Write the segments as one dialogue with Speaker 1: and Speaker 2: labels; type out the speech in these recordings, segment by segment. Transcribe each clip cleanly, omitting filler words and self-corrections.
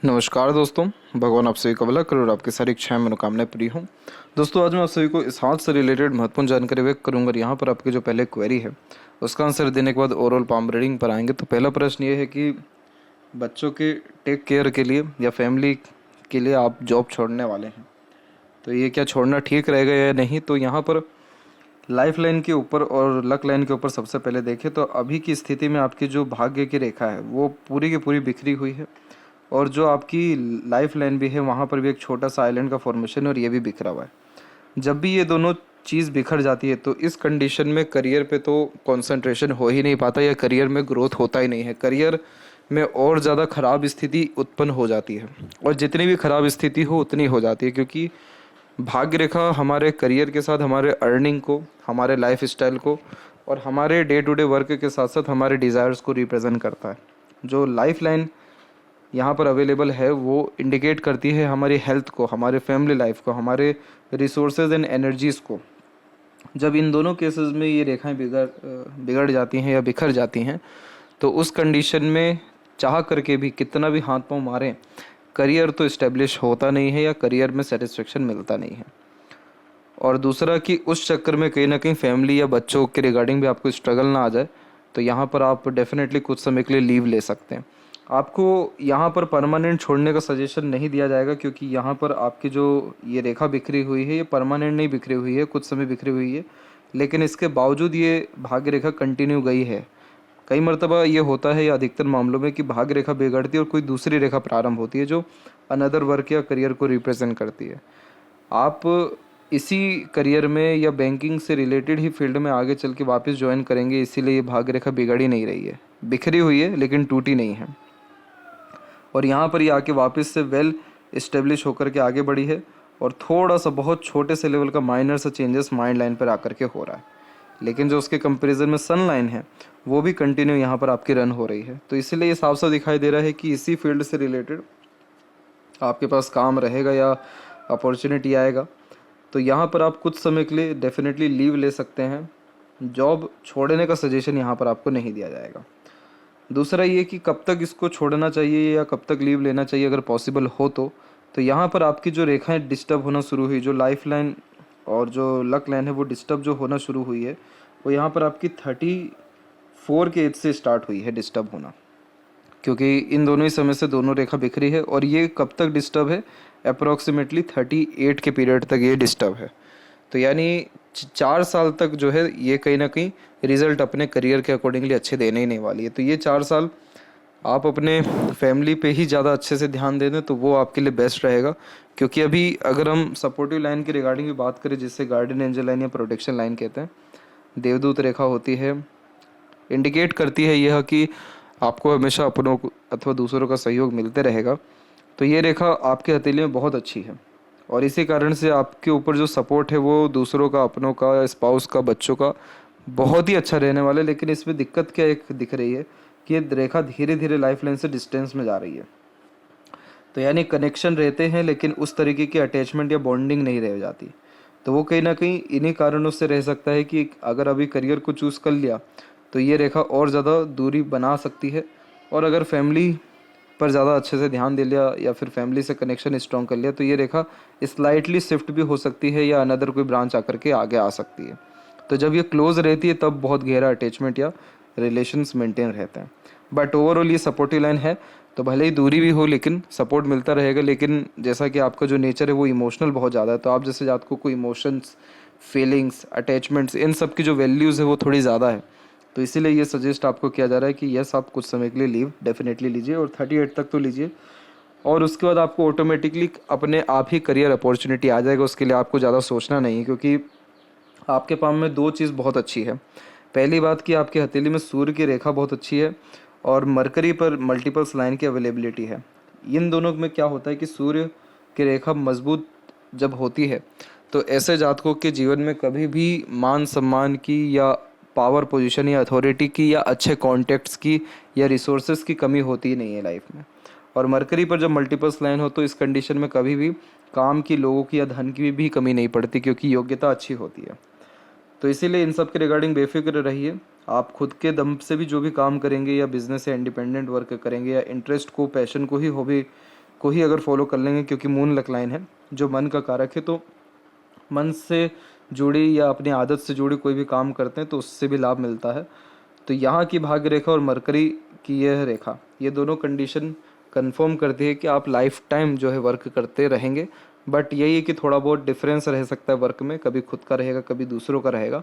Speaker 1: नमस्कार दोस्तों। भगवान आप सभी का भला करे और आपकी सारी इच्छाएं मनोकामनाएं पूरी हों। दोस्तों, आज मैं आप सभी को इस हाथ से रिलेटेड महत्वपूर्ण जानकारी व्यक्त करूंगा। यहाँ पर आपकी जो पहले क्वेरी है उसका आंसर देने के बाद ओवरऑल पाम रीडिंग पर आएंगे। तो पहला प्रश्न ये है कि बच्चों के टेक केयर के लिए या फैमिली के लिए आप जॉब छोड़ने वाले हैं, तो ये क्या छोड़ना ठीक रहेगा या नहीं। तो यहाँ पर लाइफ लाइन के ऊपर और लक लाइन के ऊपर सबसे पहले देखें तो अभी की स्थिति में आपकी जो भाग्य की रेखा है वो पूरी की पूरी बिखरी हुई है, और जो आपकी लाइफ लाइन भी है वहाँ पर भी एक छोटा सा आइलैंड का फॉर्मेशन और ये भी बिखरा हुआ है। जब भी ये दोनों चीज़ बिखर जाती है तो इस कंडीशन में करियर पे तो कंसंट्रेशन हो ही नहीं पाता या करियर में ग्रोथ होता ही नहीं है। करियर में और ज़्यादा ख़राब स्थिति उत्पन्न हो जाती है, और जितनी भी ख़राब स्थिति हो उतनी हो जाती है, क्योंकि भाग्य रेखा हमारे करियर के साथ हमारे अर्निंग को, हमारे लाइफ स्टाइल को और हमारे डे टू डे वर्क के साथ साथ हमारे डिज़ायर्स को रिप्रेजेंट करता है। जो लाइफ लाइन यहाँ पर अवेलेबल है वो इंडिकेट करती है हमारी हेल्थ को, हमारे फैमिली लाइफ को, हमारे रिसोर्सेज एंड एनर्जीज़ को। जब इन दोनों केसेस में ये रेखाएं बिगड़ जाती हैं या बिखर जाती हैं तो उस कंडीशन में चाह करके भी कितना भी हाथ पांव मारें, करियर तो इस्टेब्लिश होता नहीं है या करियर में सेटिस्फेक्शन मिलता नहीं है। और दूसरा कि उस चक्कर में कहीं ना कहीं फैमिली या बच्चों के रिगार्डिंग भी आपको स्ट्रगल ना आ जाए, तो यहाँ पर आप डेफिनेटली कुछ समय के लिए लीव ले सकते हैं। आपको यहाँ पर परमानेंट छोड़ने का सजेशन नहीं दिया जाएगा, क्योंकि यहाँ पर आपकी जो ये रेखा बिखरी हुई है ये परमानेंट नहीं बिखरी हुई है, कुछ समय बिखरी हुई है, लेकिन इसके बावजूद ये भाग्य रेखा कंटिन्यू गई है। कई मरतबा ये होता है या अधिकतर मामलों में कि भाग्य रेखा बिगड़ती है और कोई दूसरी रेखा प्रारंभ होती है जो अनदर वर्क या करियर को रिप्रेजेंट करती है। आप इसी करियर में या बैंकिंग से रिलेटेड ही फील्ड में आगे चल के वापस ज्वाइन करेंगे, इसीलिए ये भाग्य रेखा बिगड़ ही नहीं रही है, बिखरी हुई है लेकिन टूटी नहीं है। और यहाँ पर ये आके वापस से वेल इस्टेब्लिश होकर के आगे बढ़ी है, और थोड़ा सा बहुत छोटे से लेवल का माइनर सा चेंजेस माइंड लाइन पर आकर के हो रहा है, लेकिन जो उसके कंपैरिजन में सन लाइन है वो भी कंटिन्यू यहाँ पर आपकी रन हो रही है। तो इसीलिए ये साफ साफ दिखाई दे रहा है कि इसी फील्ड से रिलेटेड आपके पास काम रहेगा या अपॉर्चुनिटी आएगा। तो यहाँ पर आप कुछ समय के लिए डेफिनेटली लीव ले सकते हैं। जॉब छोड़ने का सजेशन यहाँ पर आपको नहीं दिया जाएगा। दूसरा ये कि कब तक इसको छोड़ना चाहिए या कब तक लीव लेना चाहिए अगर पॉसिबल हो तो यहाँ पर आपकी जो रेखाएं डिस्टर्ब होना शुरू हुई, जो लाइफ लाइन और जो लक लाइन है वो डिस्टर्ब जो होना शुरू हुई है, वो यहाँ पर आपकी 34 के एज से स्टार्ट हुई है डिस्टर्ब होना, क्योंकि इन दोनों ही समय से दोनों रेखा बिखरी है। और ये कब तक डिस्टर्ब है, अप्रोक्सीमेटली 38 के पीरियड तक ये डिस्टर्ब है। तो यानी 4 साल तक जो है ये कहीं ना कहीं रिजल्ट अपने करियर के अकॉर्डिंगली अच्छे देने ही नहीं वाली है। तो ये 4 साल आप अपने फैमिली पे ही ज़्यादा अच्छे से ध्यान दे दें तो वो आपके लिए बेस्ट रहेगा, क्योंकि अभी अगर हम सपोर्टिव लाइन के रिगार्डिंग भी बात करें, जिससे गार्डियन एंजल लाइन या प्रोटेक्शन लाइन कहते हैं, देवदूत रेखा होती है, इंडिकेट करती है यह कि आपको हमेशा अपनों को अथवा दूसरों का सहयोग मिलते रहेगा। तो ये रेखा आपके हथेली में बहुत अच्छी है, और इसी कारण से आपके ऊपर जो सपोर्ट है वो दूसरों का, अपनों का, स्पाउस का, बच्चों का बहुत ही अच्छा रहने वाला है। लेकिन इसमें दिक्कत क्या एक दिख रही है कि ये रेखा धीरे धीरे लाइफ लाइन से डिस्टेंस में जा रही है। तो यानी कनेक्शन रहते हैं लेकिन उस तरीके की अटैचमेंट या बॉन्डिंग नहीं रह जाती। तो वो कहीं ना कहीं इन्हीं कारणों से रह सकता है कि अगर अभी करियर को चूज़ कर लिया तो ये रेखा और ज़्यादा दूरी बना सकती है, और अगर फैमिली पर ज़्यादा अच्छे से ध्यान दे लिया या फिर फैमिली से कनेक्शन स्ट्रॉन्ग कर लिया तो ये रेखा स्लाइटली शिफ्ट भी हो सकती है या अनदर कोई ब्रांच आकर के आगे आ सकती है। तो जब ये क्लोज रहती है तब बहुत गहरा अटैचमेंट या रिलेशंस मेंटेन रहते हैं। बट ओवरऑल ये सपोर्टिव लाइन है, तो भले ही दूरी भी हो लेकिन सपोर्ट मिलता रहेगा। लेकिन जैसा कि आपका जो नेचर है वो इमोशनल बहुत ज़्यादा है, तो आप जैसे जात को कोई इमोशंस, फीलिंग्स, अटैचमेंट्स, इन सब की जो वैल्यूज़ है वो थोड़ी ज़्यादा है। तो इसीलिए ये सजेस्ट आपको किया जा रहा है कि यस, आप कुछ समय के लिए लीव डेफिनेटली लीजिए, और 38 तक तो लीजिए, और उसके बाद आपको ऑटोमेटिकली अपने आप ही करियर अपॉर्चुनिटी आ जाएगा। उसके लिए आपको ज़्यादा सोचना नहीं है, क्योंकि आपके पाम में दो चीज़ बहुत अच्छी है। पहली बात कि आपकी हथेली में सूर्य की रेखा बहुत अच्छी है, और मरकरी पर मल्टीपल्स लाइन की अवेलेबिलिटी है। इन दोनों में क्या होता है कि सूर्य की रेखा मजबूत जब होती है तो ऐसे जातकों के जीवन में कभी भी मान सम्मान की या पावर पोजीशन या अथॉरिटी की या अच्छे कॉन्टेक्ट्स की या रिसोर्सेज की कमी होती ही नहीं है लाइफ में। और मरकरी पर जब मल्टीपल्स लाइन हो तो इस कंडीशन में कभी भी काम की, लोगों की या धन की भी कमी नहीं पड़ती, क्योंकि योग्यता अच्छी होती है। तो इसीलिए इन सब के रिगार्डिंग बेफिक्र रहिए। आप खुद के दम से भी जो भी काम करेंगे या बिजनेस या इंडिपेंडेंट वर्क करेंगे या इंटरेस्ट को, पैशन को ही हॉबी को ही अगर फॉलो कर लेंगे, क्योंकि मून लक लाइन है जो मन का कारक है, तो मन से जुड़ी या अपनी आदत से जुड़ी कोई भी काम करते हैं तो उससे भी लाभ मिलता है। तो यहाँ की भाग्य रेखा और मरकरी की यह रेखा, ये दोनों कंडीशन कंफर्म करती है कि आप लाइफ टाइम जो है वर्क करते रहेंगे। बट यही है कि थोड़ा बहुत डिफरेंस रह सकता है वर्क में, कभी खुद का रहेगा कभी दूसरों का रहेगा,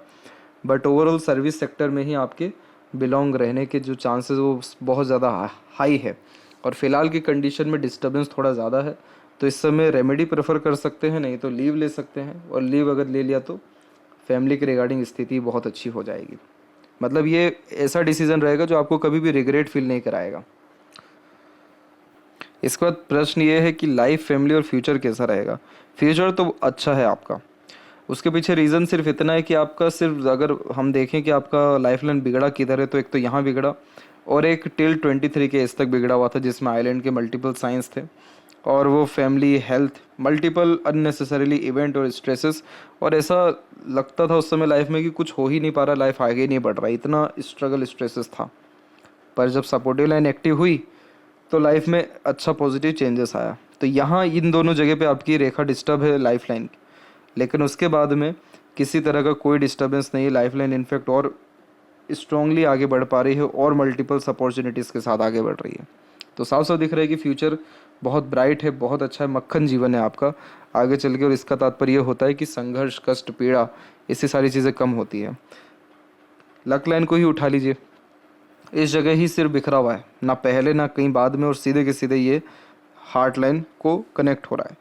Speaker 1: बट ओवरऑल सर्विस सेक्टर में ही आपके बिलोंग रहने के जो चांसेस वो बहुत ज़्यादा हाई है। और फिलहाल की कंडीशन में डिस्टर्बेंस थोड़ा ज़्यादा है, तो इस समय रेमेडी प्रेफर कर सकते हैं, नहीं तो लीव ले सकते हैं। और लीव अगर ले लिया तो फैमिली के रिगार्डिंग स्थिति बहुत अच्छी हो जाएगी। मतलब ये ऐसा डिसीजन रहेगा जो आपको कभी भी रिग्रेट फील नहीं कराएगा। इसके बाद प्रश्न ये है कि लाइफ, फैमिली और फ्यूचर कैसा रहेगा। फ्यूचर तो अच्छा है आपका, उसके पीछे रीज़न सिर्फ इतना है कि आपका सिर्फ अगर हम देखें कि आपका लाइफ लाइन बिगड़ा किधर है, तो एक तो यहाँ बिगड़ा और एक टिल 23 के एज तक बिगड़ा हुआ था, जिसमें आइलैंड के मल्टीपल साइंस थे। और वो family, health, multiple unnecessarily event और स्ट्रेसेस, और ऐसा लगता था उस समय लाइफ में कि कुछ हो ही नहीं पा रहा, लाइफ आगे नहीं बढ़ रहा, इतना स्ट्रगल स्ट्रेसेस था। पर जब सपोर्टिव लाइन एक्टिव हुई तो लाइफ में अच्छा पॉजिटिव चेंजेस आया। तो यहाँ इन दोनों जगह पे आपकी रेखा डिस्टर्ब है लाइफ लाइन की, लेकिन उसके बाद में किसी तरह का कोई डिस्टर्बेंस नहीं है। लाइफ लाइन इनफैक्ट और स्ट्रांगली आगे बढ़ पा रही है और मल्टीपल्स अपॉर्चुनिटीज़ के साथ आगे बढ़ रही है। तो साफ साफ दिख रहा है कि फ्यूचर बहुत ब्राइट है, बहुत अच्छा है, मक्खन जीवन है आपका आगे चल के। और इसका तात्पर्य होता है कि संघर्ष, कष्ट, पीड़ा, इससे सारी चीज़ें कम होती है। लक लाइन को ही उठा लीजिए, इस जगह ही सिर बिखरा हुआ है, ना पहले ना कहीं बाद में, और सीधे के सीधे ये हार्ट लाइन को कनेक्ट हो रहा है।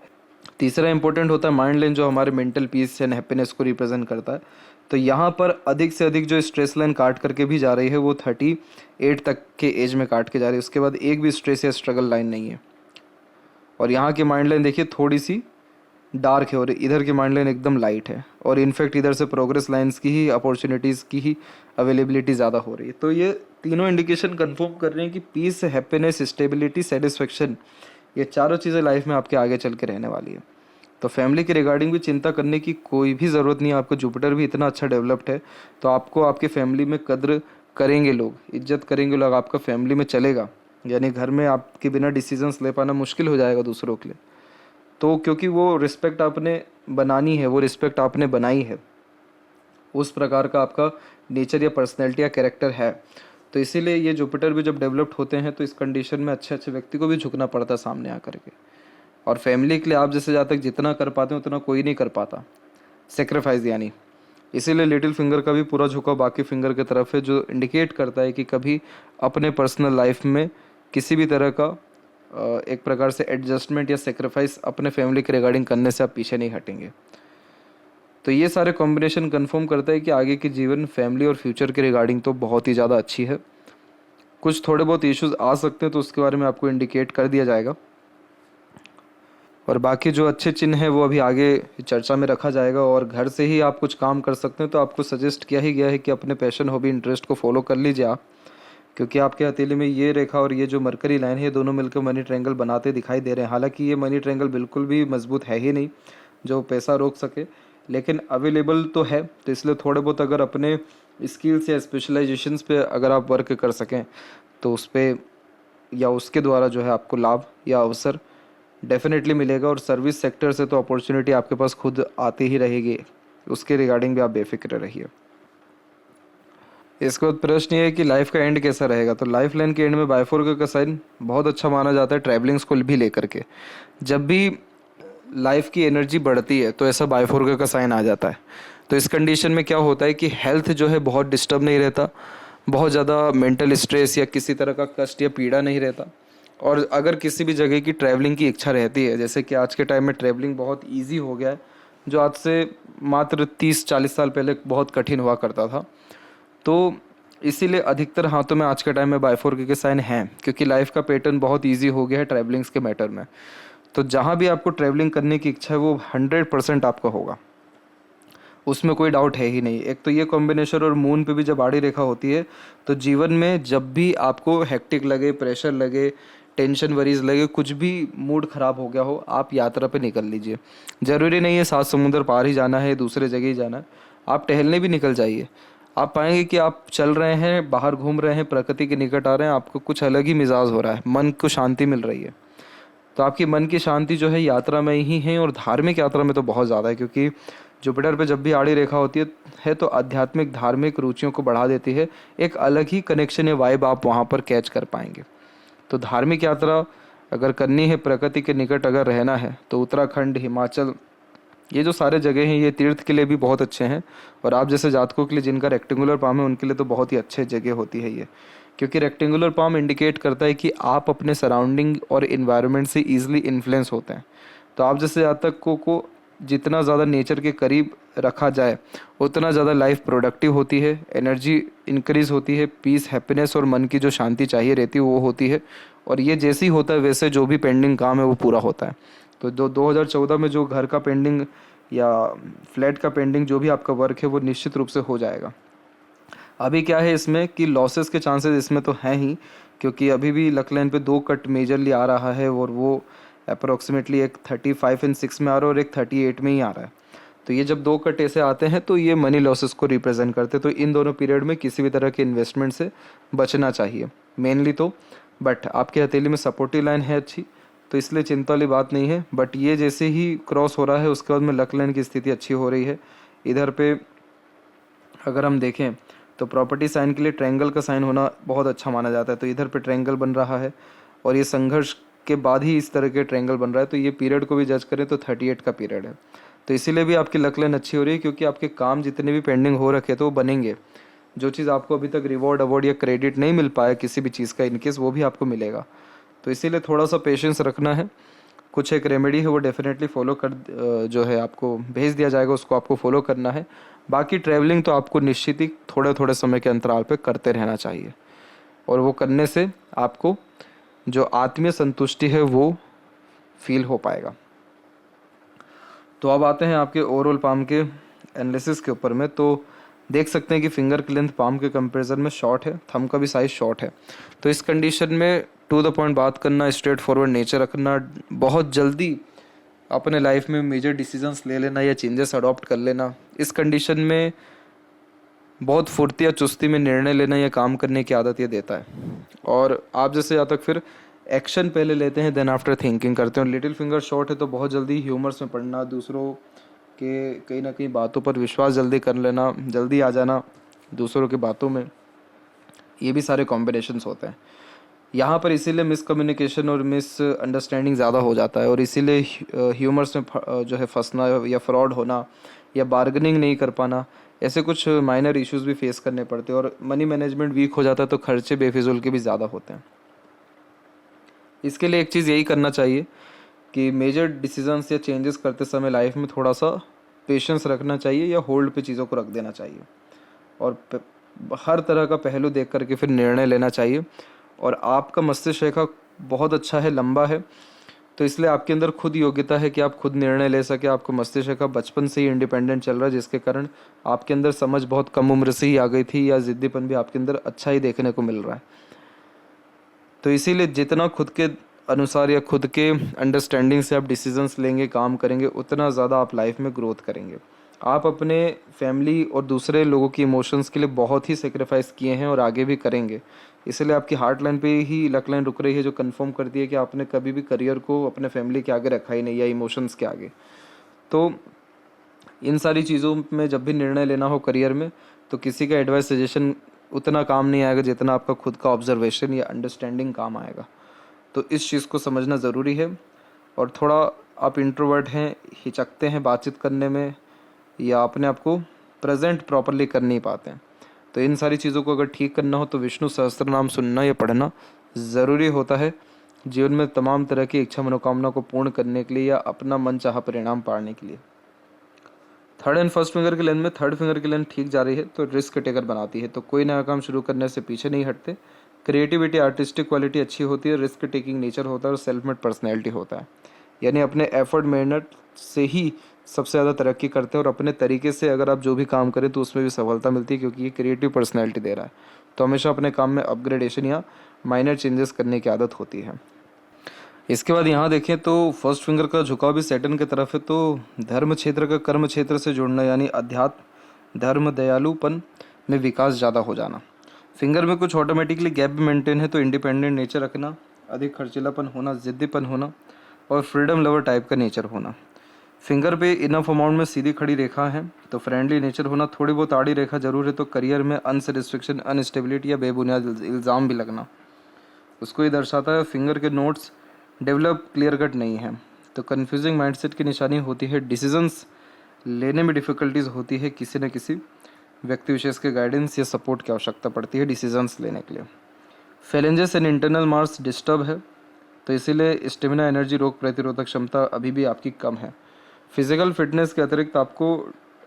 Speaker 1: तीसरा इंपॉर्टेंट होता है माइंड लाइन, जो हमारे मेंटल पीस एंड हैप्पीनेस को रिप्रेजेंट करता है। तो यहाँ पर अधिक से अधिक जो स्ट्रेस लाइन काट करके भी जा रही है वो 38 तक के एज में काट के जा रही है। उसके बाद एक भी स्ट्रेस या स्ट्रगल लाइन नहीं है। और यहाँ की माइंड लाइन देखिए थोड़ी सी डार्क है और इधर की माइंड लाइन एकदम लाइट है। और इनफैक्ट इधर से प्रोग्रेस लाइंस की ही, अपॉर्चुनिटीज़ की ही अवेलेबिलिटी ज़्यादा हो रही है। तो ये तीनों इंडिकेशन कंफर्म कर रहे हैं कि पीस, हैप्पीनेस, स्टेबिलिटी, सेटिस्फेक्शन, ये चारों चीज़ें लाइफ में आपके आगे चल के रहने वाली है। तो फैमिली के रिगार्डिंग भी चिंता करने की कोई भी ज़रूरत नहीं है। आपको जुपिटर भी इतना अच्छा डेवलप्ड है, तो आपको आपके फैमिली में कद्र करेंगे लोग, इज्जत करेंगे लोग, आपका फैमिली में चलेगा। यानी घर में आपके बिना डिसीजंस ले पाना मुश्किल हो जाएगा दूसरों के लिए। तो क्योंकि वो रिस्पेक्ट आपने बनानी है, वो रिस्पेक्ट आपने बनाई है, उस प्रकार का आपका नेचर या पर्सनैलिटी या कैरेक्टर है। तो इसीलिए ये जुपिटर भी जब डेवलप्ड होते हैं तो इस कंडीशन में अच्छे अच्छे व्यक्ति को भी झुकना पड़ता है सामने आकर के। और फैमिली के लिए आप जैसे जातक जितना कर पाते हैं उतना कोई नहीं कर पाता, सेक्रीफाइस यानी। इसीलिए लिटिल फिंगर का भी पूरा झुकाव बाकी फिंगर की तरफ है, जो इंडिकेट करता है कि कभी अपने पर्सनल लाइफ में किसी भी तरह का एक प्रकार से एडजस्टमेंट या सेक्रीफाइस अपने फैमिली के रिगार्डिंग करने से आप पीछे नहीं हटेंगे। तो ये सारे कॉम्बिनेशन कंफर्म करता है कि आगे के जीवन, फैमिली और फ्यूचर के रिगार्डिंग तो बहुत ही ज़्यादा अच्छी है। कुछ थोड़े बहुत इश्यूज आ सकते हैं तो उसके बारे में आपको इंडिकेट कर दिया जाएगा, और बाकी जो अच्छे चिन्ह हैं वो अभी आगे चर्चा में रखा जाएगा। और घर से ही आप कुछ काम कर सकते हैं, तो आपको सजेस्ट किया ही गया है कि अपने पैशन, हॉबी, इंटरेस्ट को फॉलो कर लीजिए आप, क्योंकि आपके हथेली में ये रेखा और ये जो मरकरी लाइन है, ये दोनों मिलकर मनी ट्रायंगल बनाते दिखाई दे रहे हैं। हालांकि ये मनी ट्रायंगल बिल्कुल भी मजबूत है ही नहीं जो पैसा रोक सके, लेकिन अवेलेबल तो है। तो इसलिए थोड़े बहुत अगर अपने स्किल्स या स्पेशलाइजेशंस पे अगर आप वर्क कर सकें तो उस पर या उसके द्वारा जो है आपको लाभ या अवसर डेफिनेटली मिलेगा। और सर्विस सेक्टर से तो अपॉर्चुनिटी आपके पास खुद आती ही रहेगी, उसके रिगार्डिंग भी आप बेफिक्र रहिए। इसके बाद प्रश्न ये है कि लाइफ का एंड कैसा रहेगा। तो लाइफ लाइन के एंड में बाइफोर्क का साइन बहुत अच्छा माना जाता है ट्रैवलिंग्स को भी लेकर के। जब भी लाइफ की एनर्जी बढ़ती है तो ऐसा बाइफोर्क का साइन आ जाता है। तो इस कंडीशन में क्या होता है कि हेल्थ जो है बहुत डिस्टर्ब नहीं रहता, बहुत ज़्यादा मेंटल स्ट्रेस या किसी तरह का कष्ट या पीड़ा नहीं रहता। और अगर किसी भी जगह की ट्रैवलिंग की इच्छा रहती है, जैसे कि आज के टाइम में ट्रैवलिंग बहुत ईजी हो गया है, जो आज से मात्र 30-40 साल पहले बहुत कठिन हुआ करता था। तो इसीलिए अधिकतर हाथों में आज के टाइम में बाइफोर्क के साइन हैं, क्योंकि लाइफ का पैटर्न बहुत इजी हो गया है ट्रैवलिंग्स के मैटर में। तो जहाँ भी आपको ट्रैवलिंग करने की इच्छा है वो 100% आपका होगा, उसमें कोई डाउट है ही नहीं। एक तो ये कॉम्बिनेशन, और मून पे भी जब आड़ी रेखा होती है तो जीवन में जब भी आपको हेक्टिक लगे, प्रेशर लगे, टेंशन वरीज लगे, कुछ भी मूड ख़राब हो गया हो, आप यात्रा पे निकल लीजिए। ज़रूरी नहीं है 7 समुंदर पार ही जाना है, दूसरे जगह ही जाना है, आप टहलने भी निकल जाइए। आप पाएंगे कि आप चल रहे हैं, बाहर घूम रहे हैं, प्रकृति के निकट आ रहे हैं, आपको कुछ अलग ही मिजाज हो रहा है, मन को शांति मिल रही है। तो आपकी मन की शांति जो है यात्रा में ही है, और धार्मिक यात्रा में तो बहुत ज़्यादा है, क्योंकि जुपिटर पे जब भी आड़ी रेखा होती है तो आध्यात्मिक धार्मिक रुचियों को बढ़ा देती है। एक अलग ही कनेक्शन या वाइब आप वहाँ पर कैच कर पाएंगे। तो धार्मिक यात्रा अगर करनी है, प्रकृति के निकट अगर रहना है, तो उत्तराखंड, हिमाचल, ये जो सारे जगह हैं ये तीर्थ के लिए भी बहुत अच्छे हैं। और आप जैसे जातकों के लिए जिनका रेक्टेंगुलर पाम है उनके लिए तो बहुत ही अच्छे जगह होती है ये, क्योंकि रेक्टेंगुलर पाम इंडिकेट करता है कि आप अपने सराउंडिंग और इन्वायरमेंट से ईजिली इन्फ्लुएंस होते हैं। तो आप जैसे जातकों को जितना ज़्यादा नेचर के करीब रखा जाए उतना ज़्यादा लाइफ प्रोडक्टिव होती है, एनर्जी इंक्रीज होती है, पीस, हैप्पीनेस और मन की जो शांति चाहिए रहती है वो होती है। और ये जैसे ही होता है वैसे जो भी पेंडिंग काम है वो पूरा होता है। तो 2014 में जो घर का पेंडिंग या फ्लैट का पेंडिंग जो भी आपका वर्क है वो निश्चित रूप से हो जाएगा। अभी क्या है इसमें कि लॉसेस के चांसेस इसमें तो हैं ही, क्योंकि अभी भी लक लाइन पे 2 कट मेजरली आ रहा है, और वो अप्रोक्सीमेटली एक 35 एंड 6 में आ रहा है और एक 38 में ही आ रहा है। तो ये जब 2 कट ऐसे आते हैं तो ये मनी लॉसेस को रिप्रेजेंट करते हैं। तो इन दोनों पीरियड में किसी भी तरह के इन्वेस्टमेंट से बचना चाहिए मेनली तो। बट आपकी हथेली में सपोर्टिव लाइन है अच्छी, तो इसलिए चिंता वाली बात नहीं है। बट ये जैसे ही क्रॉस हो रहा है उसके बाद में लक लाइन की स्थिति अच्छी हो रही है। इधर पे अगर हम देखें तो प्रॉपर्टी साइन के लिए ट्रायंगल का साइन होना बहुत अच्छा माना जाता है। तो इधर पे ट्रायंगल बन रहा है और ये संघर्ष के बाद ही इस तरह के ट्रायंगल बन रहा है। तो ये पीरियड को भी जज करें तो 38 का पीरियड है। तो इसीलिए भी आपकी लक लाइन अच्छी हो रही है, क्योंकि आपके काम जितने भी पेंडिंग हो रखे तो वो बनेंगे। जो चीज़ आपको अभी तक रिवॉर्ड अवार्ड या क्रेडिट नहीं मिल पाया किसी भी चीज़ का इनकेस, वो भी आपको मिलेगा। तो इसीलिए थोड़ा सा पेशेंस रखना है। कुछ एक रेमेडी है वो डेफिनेटली फॉलो कर जो है आपको भेज दिया जाएगा, उसको आपको फॉलो करना है। बाकी ट्रैवलिंग तो आपको निश्चित ही थोड़े थोड़े समय के अंतराल पे करते रहना चाहिए, और वो करने से आपको जो आत्मीय संतुष्टि है वो फील हो पाएगा। तो अब आते हैं आपके ओवरऑल पाम के एनालिसिस के ऊपर में। तो देख सकते हैं कि फिंगर की लेंथ पाम के कंपैरिजन में शॉर्ट है, थंब का भी साइज शॉर्ट है। तो इस कंडीशन में टू द पॉइंट बात करना, स्ट्रेट फॉरवर्ड नेचर रखना, बहुत जल्दी अपने लाइफ में मेजर डिसीजंस ले लेना या चेंजेस अडॉप्ट कर लेना, इस कंडीशन में बहुत फुर्ती या चुस्ती में निर्णय लेना या काम करने की आदत ये देता है। और आप जैसे या तक फिर एक्शन पहले लेते हैं देन आफ्टर थिंकिंग करते हैं। और लिटिल फिंगर शॉर्ट है तो बहुत जल्दी ह्यूमर्स में पड़ना, दूसरों के कहीं ना कहीं बातों पर विश्वास जल्दी कर लेना, जल्दी आ जाना दूसरों की बातों में, ये भी सारे कॉम्बिनेशंस होते हैं यहाँ पर। इसीलिए मिसकम्युनिकेशन और मिस अंडरस्टैंडिंग ज़्यादा हो जाता है, और इसीलिए ह्यूमर्स में जो है फंसना या फ्रॉड होना या बार्गेनिंग नहीं कर पाना, ऐसे कुछ माइनर इश्यूज भी फेस करने पड़ते हैं। और मनी मैनेजमेंट वीक हो जाता है तो खर्चे बेफिजूल के भी ज़्यादा होते हैं। इसके लिए एक चीज़ यही करना चाहिए कि मेजर डिसीजंस या चेंजेस करते समय लाइफ में थोड़ा सा पेशेंस रखना चाहिए या होल्ड पे चीज़ों को रख देना चाहिए, और हर तरह का पहलू देख करके फिर निर्णय लेना चाहिए। और आपका मस्तिष्क रेखा बहुत अच्छा है, लंबा है, तो इसलिए आपके अंदर खुद योग्यता है कि आप खुद निर्णय ले सके। आपको मस्तिष्क रेखा बचपन से ही इंडिपेंडेंट चल रहा है, जिसके कारण आपके अंदर समझ बहुत कम उम्र से ही आ गई थी, या ज़िद्दीपन भी आपके अंदर अच्छा ही देखने को मिल रहा है। तो इसीलिए जितना खुद के अनुसार या खुद के अंडरस्टैंडिंग से आप डिसीजंस लेंगे, काम करेंगे, उतना ज़्यादा आप लाइफ में ग्रोथ करेंगे। आप अपने फैमिली और दूसरे लोगों की इमोशंस के लिए बहुत ही सेक्रीफाइस किए हैं और आगे भी करेंगे। इसलिए आपकी हार्ट लाइन पे ही लक लाइन रुक रही है, जो कंफर्म करती है कि आपने कभी भी करियर को अपने फैमिली के आगे रखा ही नहीं, या इमोशंस के आगे। तो इन सारी चीज़ों में जब भी निर्णय लेना हो करियर में, तो किसी का एडवाइस सजेशन उतना काम नहीं आएगा जितना आपका खुद का ऑब्जर्वेशन या अंडरस्टैंडिंग काम आएगा। तो इस चीज़ को समझना ज़रूरी है। और थोड़ा आप इंट्रोवर्ट हैं, हिचकते हैं बातचीत करने में, या अपने आप को प्रेजेंट प्रॉपरली कर नहीं पाते हैं, तो इन सारी चीज़ों को अगर ठीक करना हो तो विष्णु सहस्त्र नाम सुनना या पढ़ना ज़रूरी होता है जीवन में तमाम तरह की इच्छा मनोकामना को पूर्ण करने के लिए या अपना मन चाहा परिणाम पाने के लिए। थर्ड एंड फर्स्ट फिंगर की लेंथ में थर्ड फिंगर की लेंथ ठीक जा रही है तो रिस्क टेकर बनाती है, तो कोई नया काम शुरू करने से पीछे नहीं हटते। क्रिएटिविटी, आर्टिस्टिक क्वालिटी अच्छी होती है, रिस्क टेकिंग नेचर होता है और सेल्फ मेड पर्सनैलिटी होता है। यानी अपने एफर्ट मेहनत से ही सबसे ज़्यादा तरक्की करते हैं, और अपने तरीके से अगर आप जो भी काम करें तो उसमें भी सफलता मिलती है, क्योंकि ये क्रिएटिव पर्सनैलिटी दे रहा है। तो हमेशा अपने काम में अपग्रेडेशन या माइनर चेंजेस करने की आदत होती है। इसके बाद यहाँ देखें तो फर्स्ट फिंगर का झुकाव भी सैटर्न की तरफ है, तो धर्म क्षेत्र का कर्म क्षेत्र से जुड़ना, यानी अध्यात्म, धर्म, दयालुपन में विकास ज़्यादा हो जाना। फिंगर में कुछ ऑटोमेटिकली गैप भी मेंटेन है, तो इंडिपेंडेंट नेचर रखना, अधिक खर्चीलापन होना, जिद्दीपन होना, और फ्रीडम लवर टाइप का नेचर होना। फिंगर पे इनफ अमाउंट में सीधी खड़ी रेखा है तो फ्रेंडली नेचर होना। थोड़ी बहुत आड़ी रेखा जरूर है तो करियर में अनसेटिस्फेक्शन, अनस्टेबिलिटी या बेबुनियाद इल्ज़ाम भी लगना, उसको ये दर्शाता है। फिंगर के नोट्स डेवलप क्लियर कट नहीं है तो कन्फ्यूजिंग माइंडसेट की निशानी होती है। डिसीजंस लेने में डिफ़िकल्टीज होती है, किसी न किसी व्यक्ति विशेष के गाइडेंस या सपोर्ट की आवश्यकता पड़ती है डिसीजंस लेने के लिए। Phalanges and internal Mars disturb है तो इसीलिए स्टेमिना, एनर्जी, रोग प्रतिरोधक क्षमता अभी भी आपकी कम है। फिजिकल फिटनेस के अतिरिक्त आपको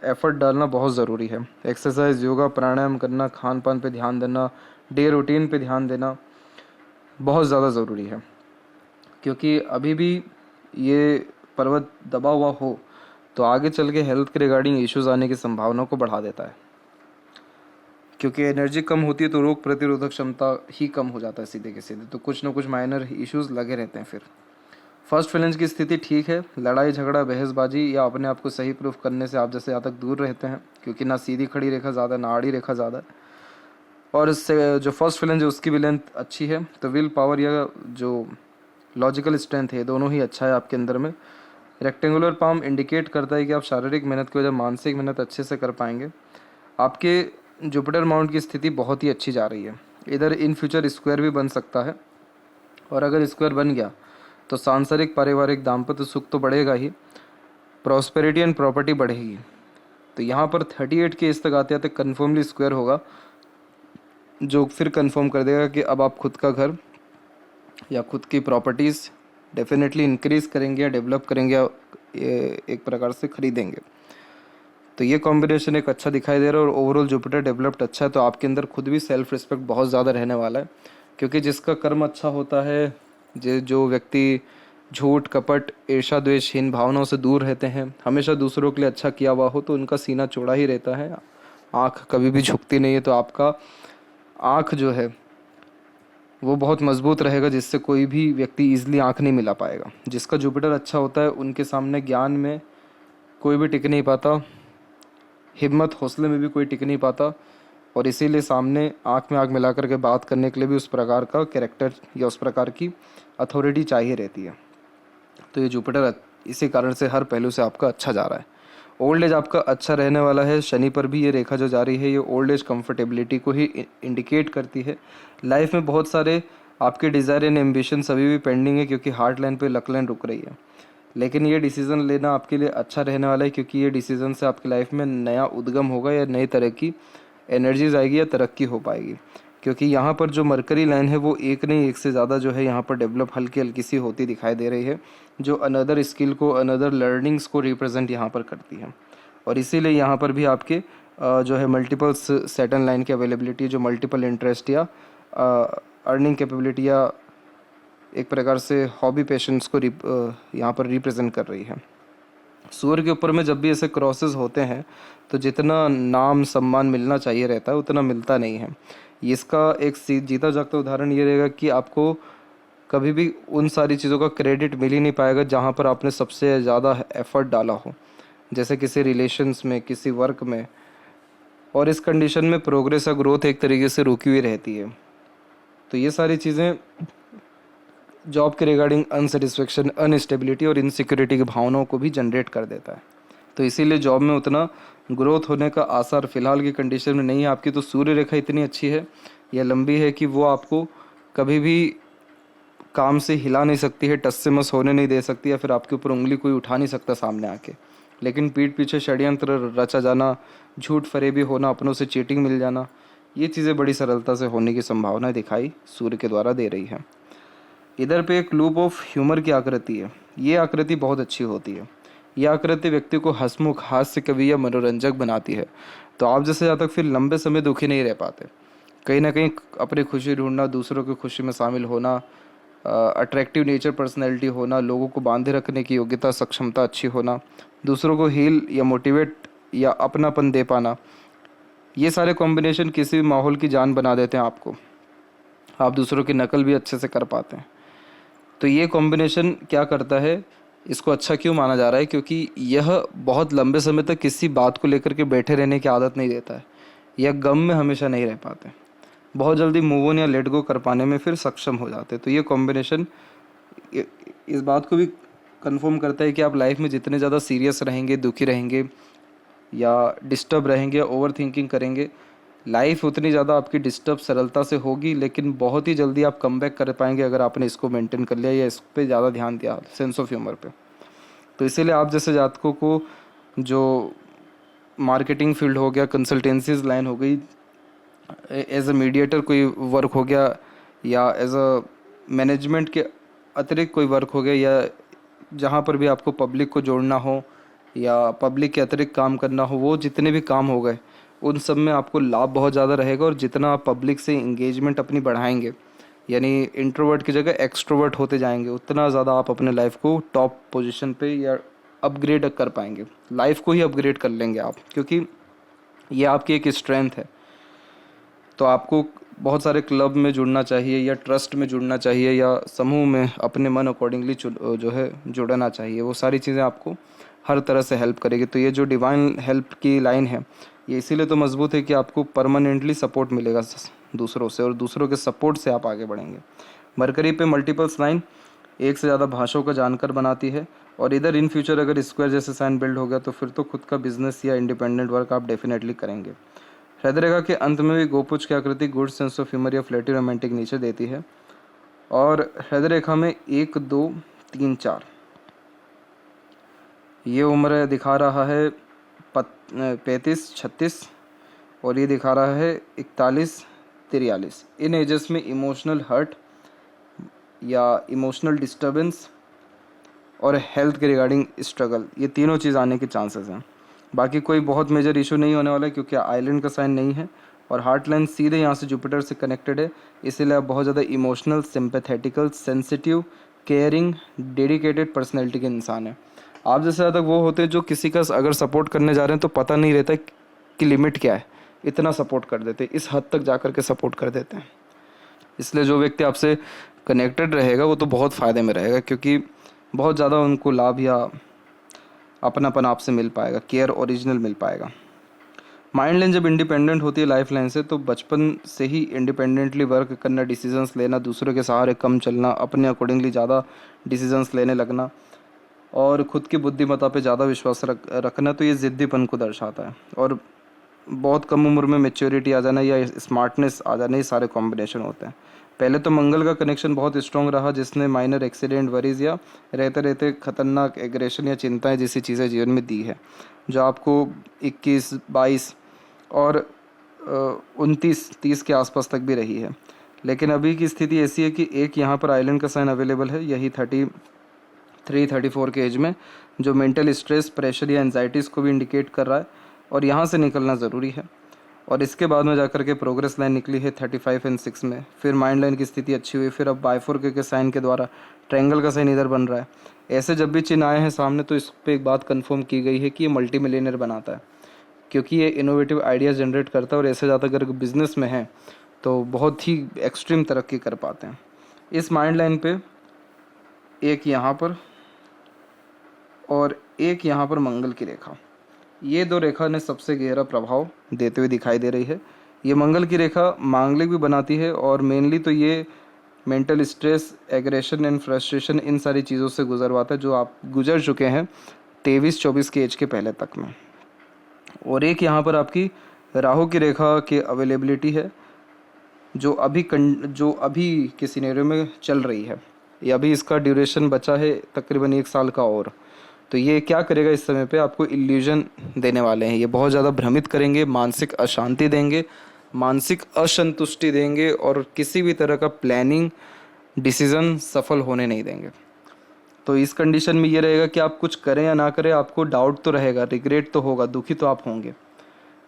Speaker 1: एफर्ट डालना बहुत ज़रूरी है। एक्सरसाइज, योगा, प्राणायाम करना, खान पान पे ध्यान देना, डे रूटीन पे ध्यान देना बहुत ज़्यादा ज़रूरी है, क्योंकि अभी भी ये पर्वत दबा हुआ हो तो आगे चल के हेल्थ के रिगार्डिंग इश्यूज आने की संभावना को बढ़ा देता है, क्योंकि एनर्जी कम होती है तो रोग प्रतिरोधक क्षमता ही कम हो जाता है सीधे के सीधे, तो कुछ ना कुछ माइनर इश्यूज लगे रहते हैं। फिर फर्स्ट फेलेंज की स्थिति ठीक है। लड़ाई झगड़ा, बहसबाजी या अपने आप को सही प्रूफ करने से आप जैसे ज़्यादा दूर रहते हैं, क्योंकि ना सीधी खड़ी रेखा ज़्यादा ना आड़ी रेखा ज़्यादा। और इससे जो फर्स्ट फेलेंज है उसकी भी लेंथ अच्छी है तो विल पावर या जो लॉजिकल स्ट्रेंथ है दोनों ही अच्छा है आपके अंदर में। रेक्टेंगुलर पाम इंडिकेट करता है कि आप शारीरिक मेहनत की वजह मानसिक मेहनत अच्छे से कर पाएंगे। आपके जुपिटर माउंट की स्थिति बहुत ही अच्छी जा रही है। इधर इन फ्यूचर स्क्वायर भी बन सकता है, और अगर स्क्वायर बन गया तो सांसारिक, पारिवारिक, दाम्पत्य सुख तो बढ़ेगा ही, प्रॉस्पेरिटी एंड प्रॉपर्टी बढ़ेगी। तो यहाँ पर 38 के इस तक आते आते कन्फर्मली स्क्वायर होगा, जो फिर कंफर्म कर देगा कि अब आप खुद का घर या खुद की प्रॉपर्टीज़ डेफिनेटली इंक्रीज़ करेंगे या डेवलप करेंगे या एक प्रकार से खरीदेंगे। तो ये कॉम्बिनेशन एक अच्छा दिखाई दे रहा है। और ओवरऑल जुपिटर डेवलप्ड अच्छा है तो आपके अंदर खुद भी सेल्फ रिस्पेक्ट बहुत ज़्यादा रहने वाला है, क्योंकि जिसका कर्म अच्छा होता है, जो व्यक्ति झूठ, कपट, ईर्ष्या, द्वेषहीन भावनाओं से दूर रहते हैं, हमेशा दूसरों के लिए अच्छा किया हुआ हो तो उनका सीना चौड़ा ही रहता है, आँख कभी भी झुकती नहीं है। तो आपका आँख जो है वो बहुत मजबूत रहेगा, जिससे कोई भी व्यक्ति ईजिली आँख नहीं मिला पाएगा। जिसका जुपिटर अच्छा होता है उनके सामने ज्ञान में कोई भी टिक नहीं पाता, हिम्मत हौसले में भी कोई टिक नहीं पाता, और इसीलिए सामने आँख में आँख मिला करके बात करने के लिए भी उस प्रकार का कैरेक्टर या उस प्रकार की अथॉरिटी चाहिए रहती है। तो ये जुपिटर इसी कारण से हर पहलू से आपका अच्छा जा रहा है। ओल्ड एज आपका अच्छा रहने वाला है। शनि पर भी ये रेखा जो जा रही है ये ओल्ड एज कंफर्टेबिलिटी को ही इंडिकेट करती है। लाइफ में बहुत सारे आपके डिज़ायर एंड एम्बिशंस अभी भी पेंडिंग है, क्योंकि हार्ट लाइन पे लक लाइन रुक रही है, लेकिन ये डिसीज़न लेना आपके लिए अच्छा रहने वाला है, क्योंकि ये डिसीज़न से आपकी लाइफ में नया उद्गम होगा या नई तरह की एनर्जीज आएगी या तरक्की हो पाएगी। क्योंकि यहाँ पर जो मरकरी लाइन है वो एक नहीं एक से ज़्यादा जो है यहाँ पर डेवलप हल्की हल्की सी होती दिखाई दे रही है, जो अनदर स्किल को, अनदर लर्निंग्स को रिप्रेजेंट यहाँ पर करती है। और इसीलिए यहाँ पर भी आपके जो है मल्टीपल सेटन लाइन की अवेलेबिलिटी, जो मल्टीपल इंटरेस्ट या अर्निंग कैपेबिलिटी या एक प्रकार से हॉबी पैशंस को यहाँ पर रिप्रेजेंट कर रही है। सूर्य के ऊपर में जब भी ऐसे क्रॉसेस होते हैं तो जितना नाम सम्मान मिलना चाहिए रहता है उतना मिलता नहीं है। इसका एक जीता जागता उदाहरण ये रहेगा कि आपको कभी भी उन सारी चीज़ों का क्रेडिट मिल ही नहीं पाएगा जहाँ पर आपने सबसे ज़्यादा एफर्ट डाला हो, जैसे किसी रिलेशंस में, किसी वर्क में। और इस कंडीशन में प्रोग्रेस या ग्रोथ एक तरीके से रुकी हुई रहती है। तो ये सारी चीज़ें जॉब के रिगार्डिंग अनसेटिस्फेक्शन, अनस्टेबिलिटी और इनसिक्योरिटी की भावनाओं को भी जनरेट कर देता है। तो इसीलिए जॉब में उतना ग्रोथ होने का आसार फिलहाल की कंडीशन में नहीं है। आपकी तो सूर्य रेखा इतनी अच्छी है या लंबी है कि वो आपको कभी भी काम से हिला नहीं सकती है, टस से मस होने नहीं दे सकती, या फिर आपके ऊपर उंगली कोई उठा नहीं सकता सामने आके। लेकिन पीठ पीछे षड्यंत्र रचा जाना, झूठ फरेबी होना, अपनों से चीटिंग मिल जाना, ये चीज़ें बड़ी सरलता से होने की संभावना दिखाई सूर्य के द्वारा दे रही है। इधर पे एक लूप ऑफ ह्यूमर की आकृति है। ये आकृति बहुत अच्छी होती है। यह आकृति व्यक्ति को हंसमुख, हास्य कवि या मनोरंजक बनाती है। तो आप जैसे जहाँ तक फिर लंबे समय दुखी नहीं रह पाते। कहीं ना कहीं अपनी खुशी ढूंढना, दूसरों की खुशी में शामिल होना, अट्रैक्टिव नेचर पर्सनैलिटी होना, लोगों को बांधे रखने की योग्यता, सक्षमता अच्छी होना, दूसरों को हील या मोटिवेट या अपनापन दे पाना, ये सारे कॉम्बिनेशन किसी भी माहौल की जान बना देते हैं आपको। आप दूसरों की नकल भी अच्छे से कर पाते हैं। तो ये कॉम्बिनेशन क्या करता है, इसको अच्छा क्यों माना जा रहा है, क्योंकि यह बहुत लंबे समय तक किसी बात को लेकर के बैठे रहने की आदत नहीं देता है। यह गम में हमेशा नहीं रह पाते, बहुत जल्दी मूव ऑन या लेट गो कर पाने में फिर सक्षम हो जाते हैं। तो ये कॉम्बिनेशन इस बात को भी कन्फर्म करता है कि आप लाइफ में जितने ज़्यादा सीरियस रहेंगे, दुखी रहेंगे या डिस्टर्ब रहेंगे या ओवर थिंकिंग करेंगे, लाइफ उतनी ज़्यादा आपकी डिस्टर्ब सरलता से होगी, लेकिन बहुत ही जल्दी आप कम बैक कर पाएंगे अगर आपने इसको मेंटेन कर लिया या इस पे ज़्यादा ध्यान दिया, सेंस ऑफ ह्यूमर पे। तो इसीलिए आप जैसे जातकों को जो मार्केटिंग फील्ड हो गया, कंसल्टेंसीज लाइन हो गई, एज अ मीडिएटर कोई वर्क हो गया, या एज अ मैनेजमेंट के अतिरिक्त कोई वर्क हो गया, या जहाँ पर भी आपको पब्लिक को जोड़ना हो या पब्लिक के अतिरिक्त काम करना हो, वो जितने भी काम हो गए उन सब में आपको लाभ बहुत ज़्यादा रहेगा। और जितना आप पब्लिक से इंगेजमेंट अपनी बढ़ाएंगे, यानी इंट्रोवर्ट की जगह एक्सट्रोवर्ट होते जाएंगे, उतना ज़्यादा आप अपने लाइफ को टॉप पोजीशन पे या अपग्रेड कर पाएंगे, लाइफ को ही अपग्रेड कर लेंगे आप, क्योंकि ये आपकी एक स्ट्रेंथ है। तो आपको बहुत सारे क्लब में जुड़ना चाहिए या ट्रस्ट में जुड़ना चाहिए या समूह में अपने मन अकॉर्डिंगली जो है जुड़ना चाहिए। वो सारी चीज़ें आपको हर तरह से हेल्प करेगी। तो ये जो डिवाइन हेल्प की लाइन है, ये इसीलिए तो मजबूत है कि आपको परमानेंटली सपोर्ट मिलेगा दूसरों से, और दूसरों के सपोर्ट से आप आगे बढ़ेंगे। मरकरी पे मल्टीपल्स लाइन एक से ज़्यादा भाषाओं का जानकर बनाती है। और इधर इन फ्यूचर अगर स्क्वायर जैसे साइन बिल्ड हो गया तो फिर तो खुद का बिजनेस या इंडिपेंडेंट वर्क आप डेफिनेटली करेंगे। हृदय रेखा के अंत में भी गोपुज की आकृति गुड सेंस ऑफ ह्यूमर या फ्लैटी रोमांटिक नेचर देती है। और हृदय रेखा में 1, 2, 3, 4 ये उम्र दिखा रहा है 35, 36, और ये दिखा रहा है 41, 43। इन एजेस में इमोशनल हर्ट या इमोशनल डिस्टर्बेंस और हेल्थ के रिगार्डिंग स्ट्रगल, ये तीनों चीज़ आने के चांसेस हैं। बाकी कोई बहुत मेजर इशू नहीं होने वाला है, क्योंकि आइलैंड का साइन नहीं है और हार्ट लाइन सीधे यहाँ से जुपिटर से कनेक्टेड है। इसीलिए आप बहुत ज़्यादा emotional, sympathetical, sensitive, caring, dedicated personality के इंसान हैं। आप जैसे ज़्यादा वो होते हैं जो किसी का अगर सपोर्ट करने जा रहे हैं तो पता नहीं रहता कि लिमिट क्या है, इतना सपोर्ट कर देते हैं, इस हद तक जा कर के सपोर्ट कर देते हैं। इसलिए जो व्यक्ति आपसे कनेक्टेड रहेगा वो तो बहुत फ़ायदे में रहेगा, क्योंकि बहुत ज़्यादा उनको लाभ या अपनापन आपसे मिल पाएगा, केयर ओरिजिनल मिल पाएगा। माइंड लाइन जब इंडिपेंडेंट होती है लाइफ लाइन से, तो बचपन से ही इंडिपेंडेंटली वर्क करना, डिसीजंस लेना, दूसरों के सहारे कम चलना, अपने अकॉर्डिंगली ज़्यादा डिसीजंस लेने लगना और ख़ुद की बुद्धिमत्ता पे ज़्यादा विश्वास रखना, तो ये ज़िद्दीपन को दर्शाता है। और बहुत कम उम्र में मैच्योरिटी आ जाना या स्मार्टनेस आ जाना, ये सारे कॉम्बिनेशन होते हैं। पहले तो मंगल का कनेक्शन बहुत स्ट्रॉन्ग रहा, जिसने माइनर एक्सीडेंट, वरीज या रहते रहते खतरनाक एग्रेशन या चिंताएं जैसी चीज़ें जीवन में दी है, जो आपको 21, 22 और 29, 30 के आसपास तक भी रही है। लेकिन अभी की स्थिति ऐसी है कि एक यहाँ पर आइलैंड का साइन अवेलेबल है, यही 33, 34 के एज में, जो मेंटल स्ट्रेस, प्रेशर या एंजाइटीज़ को भी इंडिकेट कर रहा है, और यहाँ से निकलना ज़रूरी है। और इसके बाद में जाकर के प्रोग्रेस लाइन निकली है 35 एंड 6 में, फिर माइंड लाइन की स्थिति अच्छी हुई, फिर अब बाइफोर के साइन के द्वारा ट्रायंगल का साइन इधर बन रहा है। ऐसे जब भी चिन्ह आए हैं सामने, तो इस पर एक बात कंफर्म की गई है कि ये मल्टी मिलियनर बनाता है, क्योंकि ये इनोवेटिव आइडियाज़ जनरेट करता है, और ऐसे ज़्यादा अगर बिजनेस में है तो बहुत ही एक्सट्रीम तरक्की कर पाते हैं। इस माइंड लाइन पे एक यहाँ पर और एक यहाँ पर मंगल की रेखा, ये दो रेखा ने सबसे गहरा प्रभाव देते हुए दिखाई दे रही है। ये मंगल की रेखा मांगलिक भी बनाती है, और मेनली तो ये mental stress, aggression and frustration, इन सारी चीज़ों से गुजरवाता है, जो आप गुजर चुके हैं 23-24 के एज के पहले तक में। और एक यहाँ पर आपकी राहु की रेखा की अवेलेबिलिटी है, जो अभी के सिनेरियो में चल रही है, या अभी इसका ड्यूरेशन बचा है तकरीबन 1 साल का। और तो ये क्या करेगा, इस समय पे आपको इल्यूजन देने वाले हैं, ये बहुत ज़्यादा भ्रमित करेंगे, मानसिक अशांति देंगे, मानसिक असंतुष्टि देंगे, और किसी भी तरह का प्लानिंग, डिसीज़न सफल होने नहीं देंगे। तो इस कंडीशन में ये रहेगा कि आप कुछ करें या ना करें, आपको डाउट तो रहेगा, रिग्रेट तो होगा, दुखी तो आप होंगे।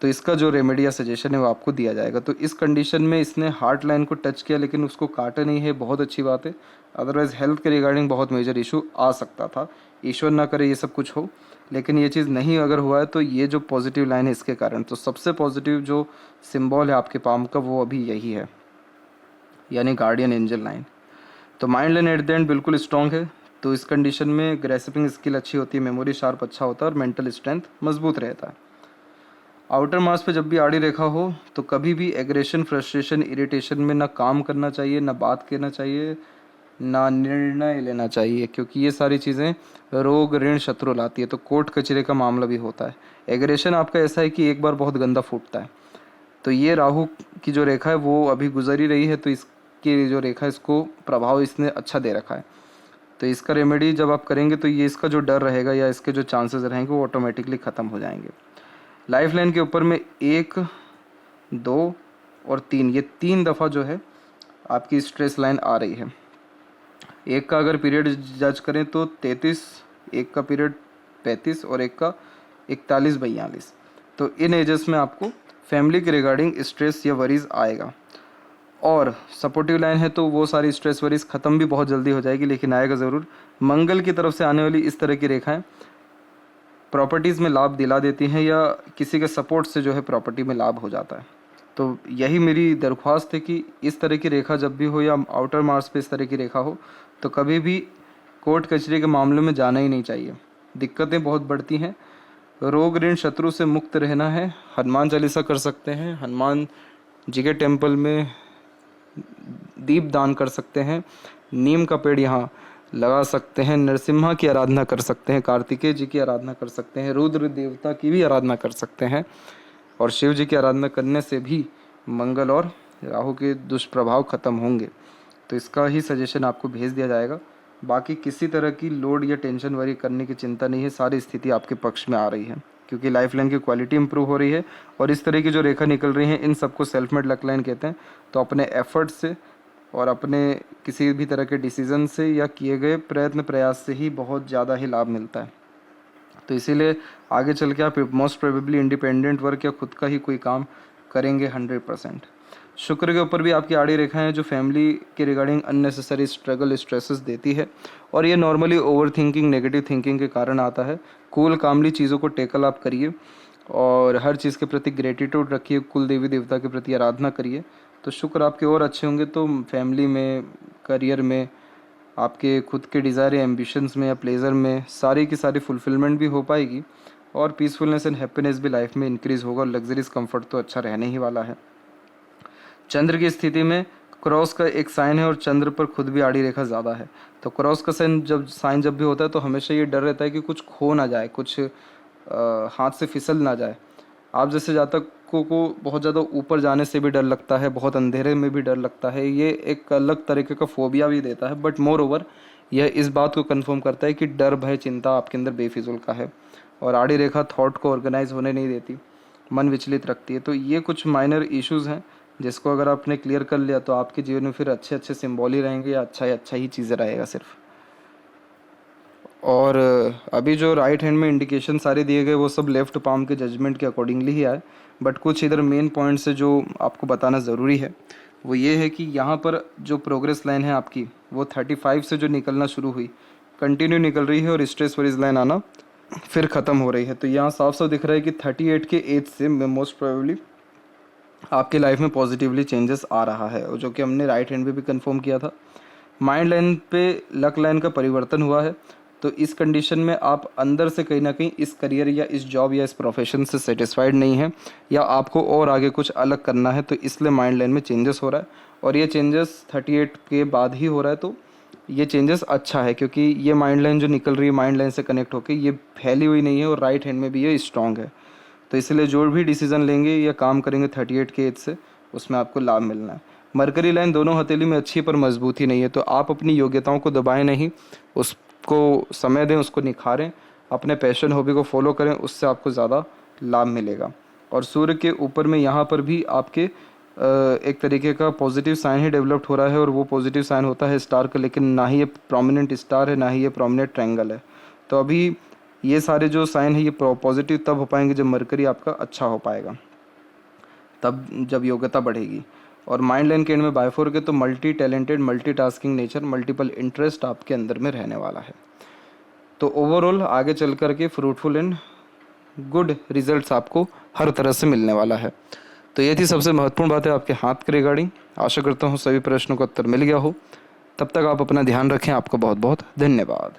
Speaker 1: तो इसका जो रेमेडी या सजेशन है वो आपको दिया जाएगा। तो इस कंडीशन में इसने हार्ट लाइन को टच किया, लेकिन उसको काटा नहीं है, बहुत अच्छी बात है। अदरवाइज़ हेल्थ के रिगार्डिंग बहुत मेजर इशू आ सकता था, ईश्वर ना करे ये सब कुछ हो, लेकिन ये चीज़ नहीं अगर हुआ है तो ये जो पॉजिटिव लाइन है इसके कारण। तो सबसे पॉजिटिव जो सिंबल है आपके पाम का वो अभी यही है, यानी गार्डियन एंजल लाइन। तो mind line at the end बिल्कुल स्ट्रॉन्ग है। तो इस कंडीशन में ग्रेसिपिंग स्किल अच्छी होती है, मेमोरी शार्प अच्छा होता है, और मेंटल स्ट्रेंथ मजबूत रहता है। आउटर मास पे जब भी आड़ी रेखा हो तो कभी भी एग्रेशन, फ्रस्ट्रेशन, इरिटेशन में ना काम करना चाहिए, ना बात करना चाहिए, ना निर्णय लेना चाहिए, क्योंकि ये सारी चीज़ें रोग ऋण शत्रु लाती है। तो कोर्ट कचहरी का मामला भी होता है। एग्रेशन आपका ऐसा है कि एक बार बहुत गंदा फूटता है। तो ये राहु की जो रेखा है वो अभी गुजर ही रही है, तो इसकी जो रेखा है इसको प्रभाव इसने अच्छा दे रखा है। तो इसका रेमेडी जब आप करेंगे तो ये इसका जो डर रहेगा या इसके जो चांसेस रहेंगे वो ऑटोमेटिकली ख़त्म हो जाएंगे। लाइफ लाइन के ऊपर में 1, 2 और 3, ये 3 दफ़ा जो है आपकी स्ट्रेस लाइन आ रही है। एक का अगर पीरियड जज करें तो 33, एक का पीरियड 35 और एक का 41-42। तो इन एजेस में आपको फैमिली के रिगार्डिंग स्ट्रेस या वरीज आएगा। और सपोर्टिव लाइन है तो वो सारी स्ट्रेस वरीज ख़त्म भी बहुत जल्दी हो जाएगी, लेकिन आएगा ज़रूर। मंगल की तरफ से आने वाली इस तरह की रेखाएं प्रॉपर्टीज़ में लाभ दिला देती हैं या किसी के सपोर्ट से जो है प्रॉपर्टी में लाभ हो जाता है। तो यही मेरी दरख्वास्त है कि इस तरह की रेखा जब भी हो या आउटर मार्स पे इस तरह की रेखा हो तो कभी भी कोर्ट कचहरी के मामले में जाना ही नहीं चाहिए। दिक्कतें बहुत बढ़ती हैं। रोग ऋण शत्रु से मुक्त रहना है। हनुमान चालीसा कर सकते हैं, हनुमान जी के टेम्पल में दीप दान कर सकते हैं, नीम का पेड़ यहाँ लगा सकते हैं, नरसिम्हा की आराधना कर सकते हैं, कार्तिकेय जी की आराधना कर सकते हैं, रुद्र देवता की भी आराधना कर सकते हैं। और शिव जी की आराधना करने से भी मंगल और राहु के दुष्प्रभाव खत्म होंगे। तो इसका ही सजेशन आपको भेज दिया जाएगा। बाकी किसी तरह की लोड या टेंशन वरी करने की चिंता नहीं है। सारी स्थिति आपके पक्ष में आ रही है, क्योंकि लाइफ लाइन की क्वालिटी इंप्रूव हो रही है। और इस तरह की जो रेखा निकल रही है इन सबको सेल्फ मेड लक लाइन कहते हैं। तो अपने एफर्ट से और अपने किसी भी तरह के डिसीजन से या किए गए प्रयत्न प्रयास से ही बहुत ज़्यादा ही लाभ मिलता है। तो इसीलिए आगे चल के आप मोस्ट प्रोबेबली इंडिपेंडेंट वर्क या खुद का ही कोई काम करेंगे 100%। शुक्र के ऊपर भी आपकी आड़ी रेखाएं हैं जो फैमिली के रिगार्डिंग अननेसेसरी स्ट्रगल स्ट्रेसेस देती है, और ये normally over thinking negative thinking के कारण आता है। कूल कामली चीज़ों को टेकल आप करिए और हर चीज़ के प्रति ग्रेटिट्यूड रखिए, कुल देवी देवता के प्रति आराधना करिए, तो शुक्र आपके और अच्छे होंगे। तो फैमिली में, करियर में, आपके खुद के डिज़ायर या एम्बिशंस में या प्लेजर में सारी की सारी फुलफिलमेंट भी हो पाएगी, और पीसफुलनेस एंड हैप्पीनेस भी लाइफ में इंक्रीज़ होगा, और लग्जरीज कंफर्ट तो अच्छा रहने ही वाला है। चंद्र की स्थिति में क्रॉस का एक साइन है और चंद्र पर खुद भी आड़ी रेखा ज़्यादा है। तो क्रॉस का साइन जब भी होता है तो हमेशा ये डर रहता है कि कुछ खो ना जाए, कुछ हाथ से फिसल ना जाए। आप जैसे जातक को बहुत ज़्यादा ऊपर जाने से भी डर लगता है, बहुत अंधेरे में भी डर लगता है, ये एक अलग तरीके का फोबिया भी देता है। बट मोर ओवर यह इस बात को कंफर्म करता है कि डर भय चिंता आपके अंदर बेफिजूल का है, और आड़ी रेखा थॉट को ऑर्गेनाइज होने नहीं देती, मन विचलित रखती है। तो ये कुछ माइनर इश्यूज़ हैं जिसको अगर आपने क्लियर कर लिया तो आपके जीवन में फिर अच्छे अच्छे सिम्बॉल ही रहेंगे या अच्छा ही चीज़ें रहेगा सिर्फ। और अभी जो राइट हैंड में इंडिकेशन सारे दिए गए वो सब लेफ्ट पाम के जजमेंट के अकॉर्डिंगली ही आए। बट कुछ इधर मेन पॉइंट से जो आपको बताना ज़रूरी है वो ये है कि यहाँ पर जो प्रोग्रेस लाइन है आपकी वो 35 से जो निकलना शुरू हुई कंटिन्यू निकल रही है, और स्ट्रेस वरीज लाइन आना फिर ख़त्म हो रही है। तो यहाँ साफ साफ दिख रहा है कि 38 के एज से मोस्ट प्रोबेबली आपके लाइफ में पॉजिटिवली चेंजेस आ रहा है, और जो कि हमने राइट हैंड पे भी कंफर्म किया था। माइंड लाइन पे लक लाइन का परिवर्तन हुआ है। तो इस कंडीशन में आप अंदर से कहीं ना कहीं इस करियर या इस जॉब या इस प्रोफेशन से सेटिस्फाइड नहीं है, या आपको और आगे कुछ अलग करना है, तो इसलिए माइंड लाइन में चेंजेस हो रहा है। और ये चेंजेस 38 के बाद ही हो रहा है। तो ये चेंजेस अच्छा है, क्योंकि ये माइंड लाइन जो निकल रही है माइंड लाइन से कनेक्ट होकर ये फैली हुई नहीं है, और राइट हैंड में भी ये स्ट्रांग है। तो इसलिए जो भी डिसीजन लेंगे या काम करेंगे 38 के एज से, उसमें आपको लाभ मिलना है। मरकरी लाइन दोनों हथेली में अच्छी है पर मजबूत ही नहीं है। तो आप अपनी योग्यताओं को दबाएं नहीं, उसको समय दें, उसको निखारें, अपने पैशन हॉबी को फॉलो करें, उससे आपको ज़्यादा लाभ मिलेगा। और सूर्य के ऊपर में यहाँ पर भी आपके एक तरीके का पॉजिटिव साइन ही डेवलप्ड हो रहा है, और वो पॉजिटिव साइन होता है स्टार का, लेकिन ना ही ये प्रोमिनेंट स्टार है ना ही ये प्रोमिनेंट ट्रायंगल है। तो अभी ये सारे जो साइन है ये पॉजिटिव तब हो पाएंगे जब मरकरी आपका अच्छा हो पाएगा, तब जब योग्यता बढ़ेगी। और माइंड लाइन के एंड में बायफोर के तो multi talented, multitasking nature, multiple interest आपके अंदर में रहने वाला है। तो ओवरऑल आगे चल कर के फ्रूटफुल एंड गुड रिजल्ट्स आपको हर तरह से मिलने वाला है। तो ये थी सबसे महत्वपूर्ण बात है आपके हाथ के रिगार्डिंग। आशा करता हूँ सभी प्रश्नों का उत्तर मिल गया हो। तब तक आप अपना ध्यान रखें। आपका बहुत बहुत धन्यवाद।